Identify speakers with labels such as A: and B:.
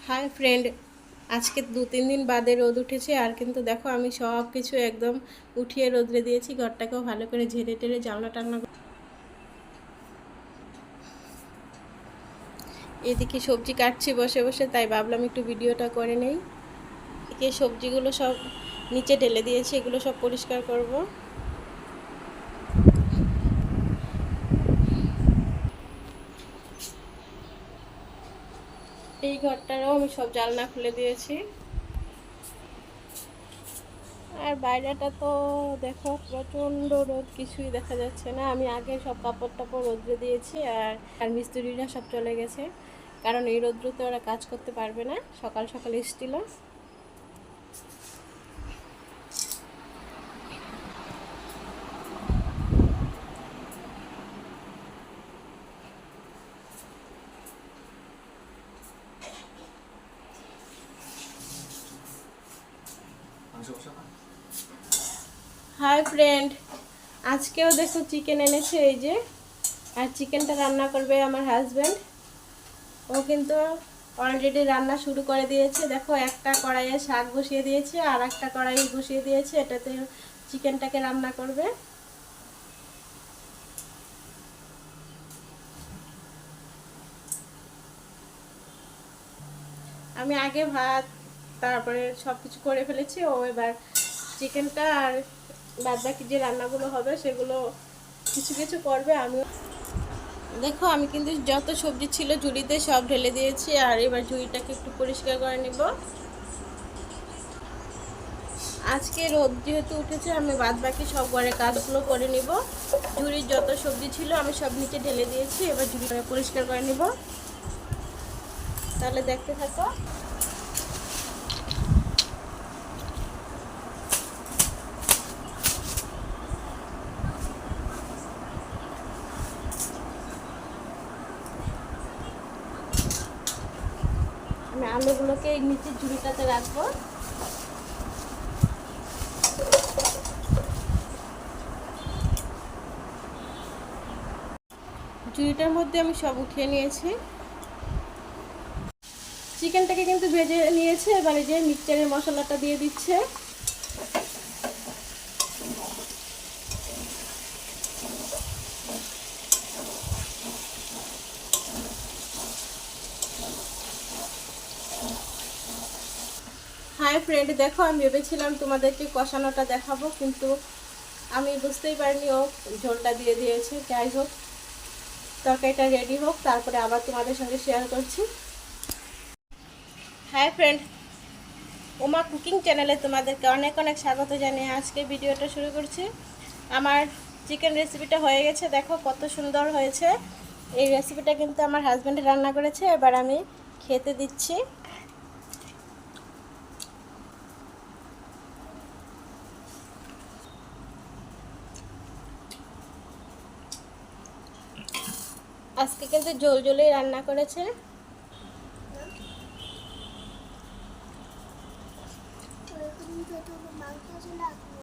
A: Hi friend, আজকে 2-3 দিন বাদে রোদ উঠেছে। আর কিন্তু দেখো আমি সব কিছু একদম উঠিয়ে রোদরে দিয়েছি। ঘরটাকেও ভালো করে ঝেড়ে টেরে জানলা টান্না। এদিকে সবজি কাটছি বসে বসে, তাই ভাবলাম একটু ভিডিওটা করে নেই। এদিকে সবজিগুলো সব নিচে ঢেলে দিয়েছি, এগুলো সব পরিষ্কার করব। এই ঘরটারও আমি সব জানলা খুলে দিয়েছি। আর বাইরেটা তো দেখো প্রচণ্ড রোদ, কিছুই দেখা যাচ্ছে না। আমি আগে সব কাপড় টাপড় রোদ্রে দিয়েছি, আর মিস্ত্রিরা সব চলে গেছে, কারণ এই রোদ্রুতে ওরা কাজ করতে পারবে না। সকাল সকাল এসেছিল। হাই ফ্রেন্ড, আজকেও দেখো চিকেন এনেছে এই যে। আর চিকেনটা রান্না করবে আমার হাজব্যান্ড। ও কিন্তু অলরেডি রান্না শুরু করে দিয়েছে। দেখো একটা কড়াইয়ে শাক বসিয়ে দিয়েছে, আর একটা কড়াই বসিয়ে দিয়েছে, এটাতে চিকেনটাকে রান্না করবে। আমি আগে ভাত তারপরে সব কিছু করে ফেলেছি। ও এবার চিকেনটা আর বাদ বাকি যে রান্নাগুলো হবে সেগুলো কিছু কিছু করবে। আমিও দেখো আমি কিন্তু যত সবজি ছিল ঝুড়িতে সব ঢেলে দিয়েছি। আর এবার ঝুড়িটাকে একটু পরিষ্কার করে নিব। আজকে রোদ যেহেতু উঠেছে, আমি বাদ বাকি সব ঘরের কাজগুলো করে নিব। ঝুড়ির যত সবজি ছিল আমি সব নিচে ঢেলে দিয়েছি, এবার ঝুড়িটা পরিষ্কার করে নিব। তাহলে দেখতে থাকো। আমি আলুগুলোকে এই নিচের ঝুড়িটাতে রাখবো। ঝুড়িটার মধ্যে আমি সব উঠিয়ে নিয়েছি। চিকেনটাকে কিন্তু ভেজে নিয়েছে। এবারে যে মিক্সচারের মশলাটা দিয়ে দিচ্ছে। হাই ফ্রেন্ড, দেখো আমি ভেবেছিলাম তোমাদেরকে কষানোটা দেখাবো, কিন্তু আমি বুঝতেই পারিনি ও ঝোলটা দিয়ে দিয়েছে। যাই হোক, তরকারিটা রেডি হোক, তারপরে আবার তোমাদের সঙ্গে শেয়ার করছি। হাই ফ্রেন্ড, ওমা কুকিং চ্যানেলে তোমাদেরকে অনেক অনেক স্বাগত জানিয়ে আজকে ভিডিওটা শুরু করছি। আমার চিকেন রেসিপিটা হয়ে গেছে, দেখো কত সুন্দর হয়েছে। এই রেসিপিটা কিন্তু আমার হাজব্যান্ড রান্না করেছে। এবার আমি খেতে দিচ্ছি। আজকে কিন্তু ঝোল ঝোলেই রান্না করেছে।